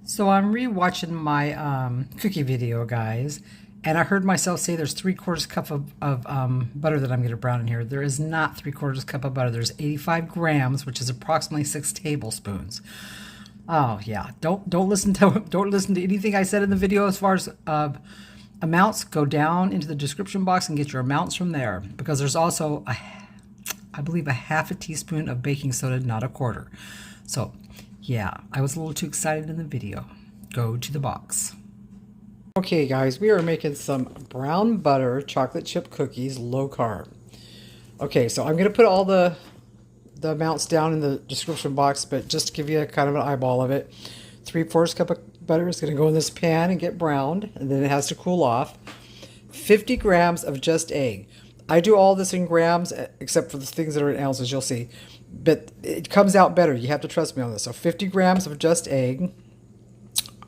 So I'm rewatching my cookie video, guys, and I heard myself say there's 3/4 cup of butter that I'm going to brown in here. There is not 3/4 cup of butter. There's 85 grams, which is approximately 6 tablespoons. Oh yeah, don't listen to anything I said in the video as far as amounts. Go down into the description box and get your amounts from there, because there's also I believe a half a teaspoon of baking soda, not a quarter. So yeah, I was a little too excited in the video. Go to the box. Okay guys, we are making some brown butter chocolate chip cookies, low carb. Okay, so I'm going to put all the amounts down in the description box, but just to give you a kind of an eyeball of it, 3/4 cup of butter is going to go in this pan and get browned, and then it has to cool off. 50 grams of just egg. I do all this in grams, except for the things that are in ounces, you'll see. But it comes out better. You have to trust me on this. So 50 grams of just egg.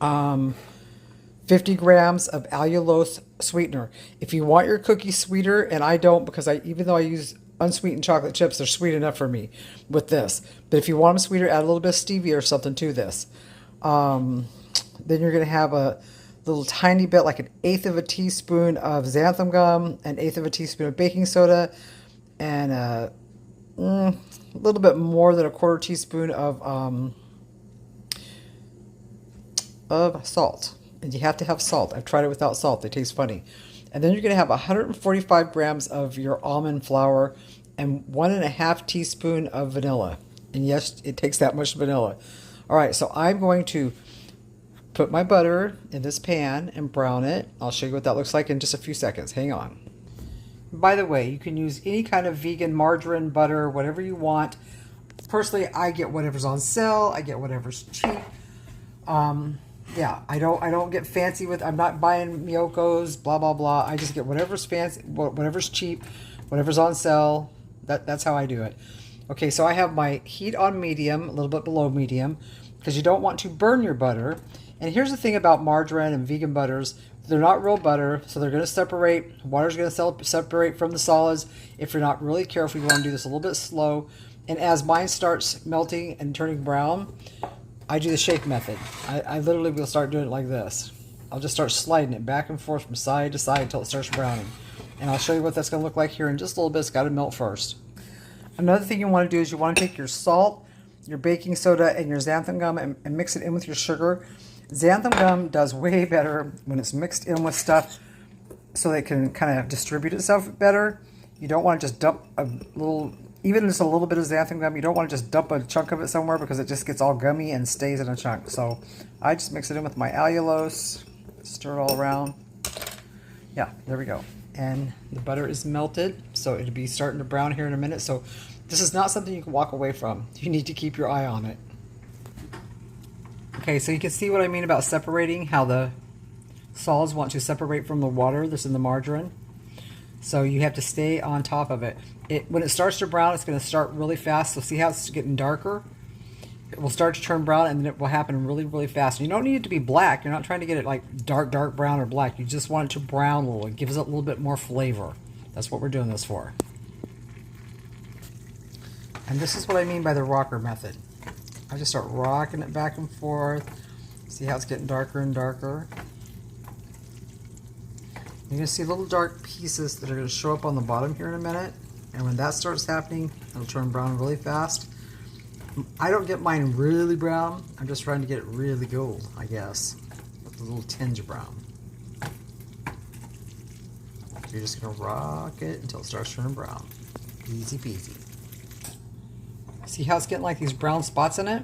50 grams of allulose sweetener. If you want your cookies sweeter, and I don't, because even though I use unsweetened chocolate chips, they're sweet enough for me with this. But if you want them sweeter, add a little bit of stevia or something to this. Then you're going to have a little tiny bit, like 1/8 of a teaspoon of xanthan gum, 1/8 of a teaspoon of baking soda, and a little bit more than 1/4 teaspoon of salt. And you have to have salt. I've tried it without salt. They taste funny. And then you're going to have 145 grams of your almond flour and 1.5 teaspoon of vanilla. And yes, it takes that much vanilla. All right, so I'm going to put my butter in this pan and brown it. I'll show you what that looks like in just a few seconds. Hang on. By the way, you can use any kind of vegan margarine, butter, whatever you want. Personally, I get whatever's on sale. I get whatever's cheap. Yeah, I don't get fancy with. I'm not buying Miyoko's, blah blah blah. I just get whatever's fancy, whatever's cheap, whatever's on sale. That's how I do it. Okay, so I have my heat on medium, a little bit below medium, because you don't want to burn your butter. And here's the thing about margarine and vegan butters. They're not real butter, so they're going to separate. Water's going to separate from the solids. If you're not really careful, you want to do this a little bit slow. And as mine starts melting and turning brown, I do the shake method. I literally will start doing it like this. I'll just start sliding it back and forth from side to side until it starts browning. And I'll show you what that's going to look like here in just a little bit. It's got to melt first. Another thing you want to do is you want to take your salt, your baking soda, and your xanthan gum and mix it in with your sugar. Xanthan gum does way better when it's mixed in with stuff, so that it can kind of distribute itself better. You don't want to just dump a little, even just a little bit of xanthan gum. You don't want to just dump a chunk of it somewhere, because it just gets all gummy and stays in a chunk. So I just mix it in with my allulose, stir it all around. Yeah, there we go. And the butter is melted, so it'll be starting to brown here in a minute. So this is not something you can walk away from. You need to keep your eye on it. Okay, so you can see what I mean about separating, how the solids want to separate from the water that's in the margarine. So you have to stay on top of it. When it starts to brown, it's going to start really fast. So see how it's getting darker? It will start to turn brown, and then it will happen really, really fast. You don't need it to be black. You're not trying to get it like dark brown or black. You just want it to brown a little. It gives it a little bit more flavor. That's what we're doing this for. And this is what I mean by the rocker method. I just start rocking it back and forth. See how it's getting darker and darker? You're going to see little dark pieces that are going to show up on the bottom here in a minute. And when that starts happening, it'll turn brown really fast. I don't get mine really brown. I'm just trying to get it really gold, I guess, with a little tinge of brown. So you're just going to rock it until it starts turning brown. Easy peasy. See how it's getting like these brown spots in it?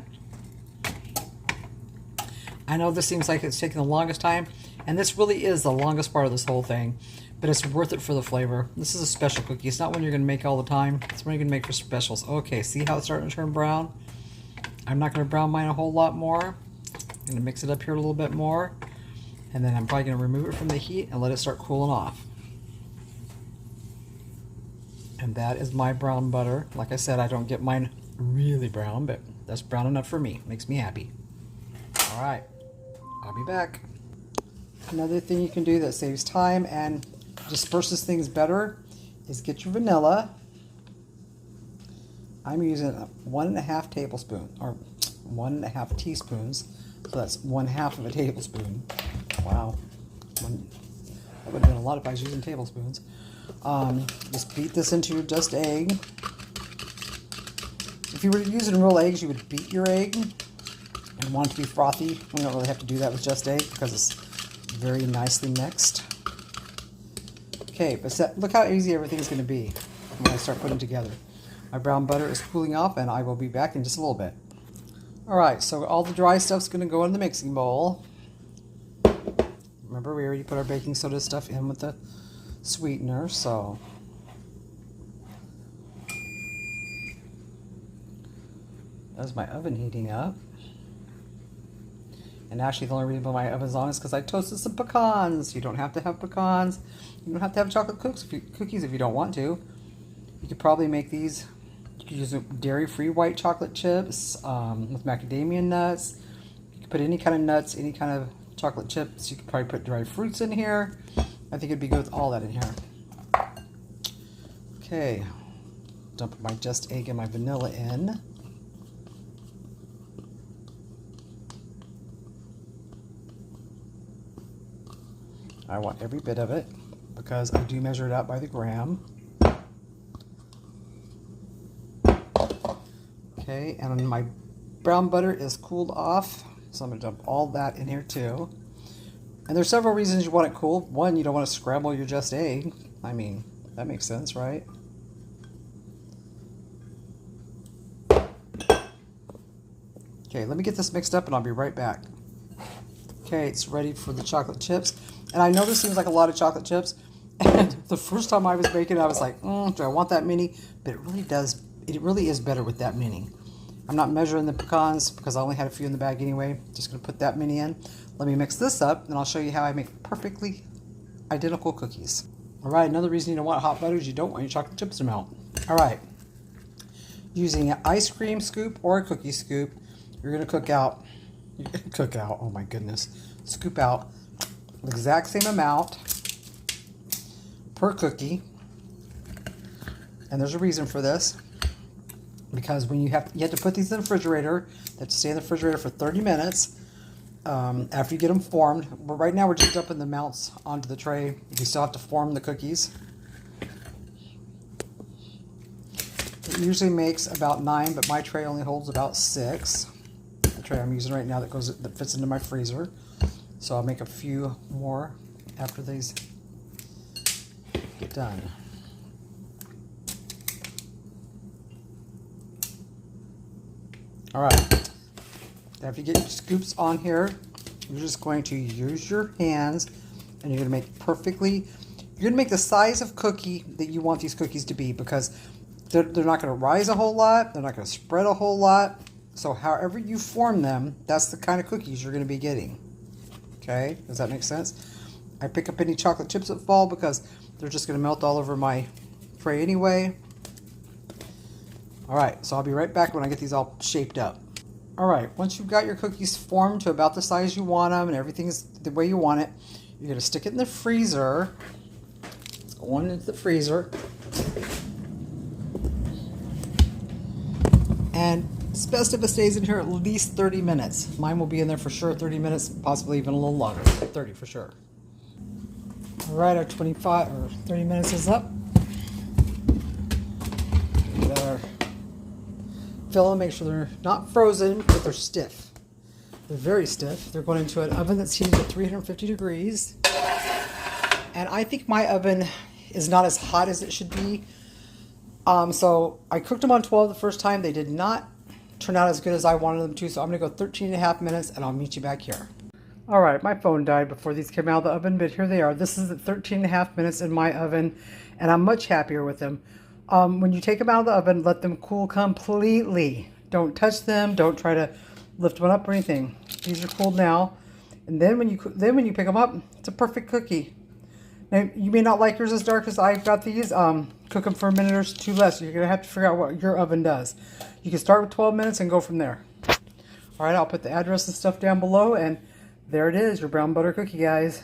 I know this seems like it's taking the longest time, and this really is the longest part of this whole thing, but it's worth it for the flavor. This is a special cookie. It's not one you're going to make all the time. It's one you're going to make for specials. Okay, see how it's starting to turn brown? I'm not going to brown mine a whole lot more. I'm going to mix it up here a little bit more, and then I'm probably going to remove it from the heat and let it start cooling off. And that is my brown butter. Like I said, I don't get mine really brown, but that's brown enough for me. Makes me happy. All right, I'll be back. Another thing you can do that saves time and disperses things better is get your vanilla. I'm using 1.5 tablespoons or 1.5 teaspoons. So that's 1/2 of a tablespoon. Wow. That would have been a lot if I was using tablespoons. Just beat this into your just egg. If you were using real eggs, you would beat your egg and want it to be frothy. We don't really have to do that with just egg because it's very nicely mixed. Okay, but look how easy everything's going to be when I start putting together. My brown butter is cooling off, and I will be back in just a little bit. Alright, so all the dry stuff's going to go in the mixing bowl. Remember, we already put our baking soda stuff in with the sweetener, so there's my oven heating up. And actually the only reason my oven's on is because I toasted some pecans. You don't have to have pecans. You don't have to have chocolate cookies if you don't want to. You could probably make these. You could use dairy-free white chocolate chips with macadamia nuts. You could put any kind of nuts, any kind of chocolate chips. You could probably put dried fruits in here. I think it'd be good with all that in here. Okay, dump my just egg and my vanilla in. I want every bit of it because I do measure it out by the gram. Okay, and my brown butter is cooled off, so I'm going to dump all that in here too. And there's several reasons you want it cool. One, you don't want to scramble your just egg. I mean, that makes sense, right? Okay, let me get this mixed up and I'll be right back. Okay, it's ready for the chocolate chips. And I know this seems like a lot of chocolate chips. And the first time I was baking, I was like, do I want that many? But it really is better with that many. I'm not measuring the pecans because I only had a few in the bag anyway. Just going to put that many in. Let me mix this up and I'll show you how I make perfectly identical cookies. All right, another reason you don't want hot butter is you don't want your chocolate chips to melt. All right, using an ice cream scoop or a cookie scoop, you're going to oh my goodness, scoop out the exact same amount per cookie. And there's a reason for this. Because when you have to put these in the refrigerator, they have to stay in the refrigerator for 30 minutes after you get them formed. But right now we're just dumping the amounts onto the tray. You still have to form the cookies. It usually makes about 9, but my tray only holds about 6. The tray I'm using right now that fits into my freezer. So I'll make a few more after these get done. All right, after you get your scoops on here, you're just going to use your hands and you're going to make the size of cookie that you want these cookies to be, because they're not going to rise a whole lot, they're not going to spread a whole lot. So however you form them, that's the kind of cookies you're going to be getting. Okay, does that make sense? I pick up any chocolate chips that fall because they're just going to melt all over my tray anyway. Alright, so I'll be right back when I get these all shaped up. Alright, once you've got your cookies formed to about the size you want them and everything's the way you want it, you're going to stick it in the freezer. It's going into the freezer. And it's best if it stays in here at least 30 minutes. Mine will be in there for sure 30 minutes, possibly even a little longer. 30 for sure. Alright, our 25 or 30 minutes is up. Fill them, make sure they're not frozen, but they're stiff. They're very stiff. They're going into an oven that's heated at 350 degrees. And I think my oven is not as hot as it should be. So I cooked them on 12 the first time. They did not turn out as good as I wanted them to. So I'm going to go 13.5 minutes and I'll meet you back here. All right, my phone died before these came out of the oven, but here they are. This is at 13.5 minutes in my oven, and I'm much happier with them. When you take them out of the oven, let them cool completely. Don't touch them. Don't try to lift one up or anything. These are cooled now. And then when you pick them up, it's a perfect cookie. Now, you may not like yours as dark as I've got these. Cook them for a minute or two less. You're going to have to figure out what your oven does. You can start with 12 minutes and go from there. All right, I'll put the address and stuff down below, and there it is, your brown butter cookie, guys.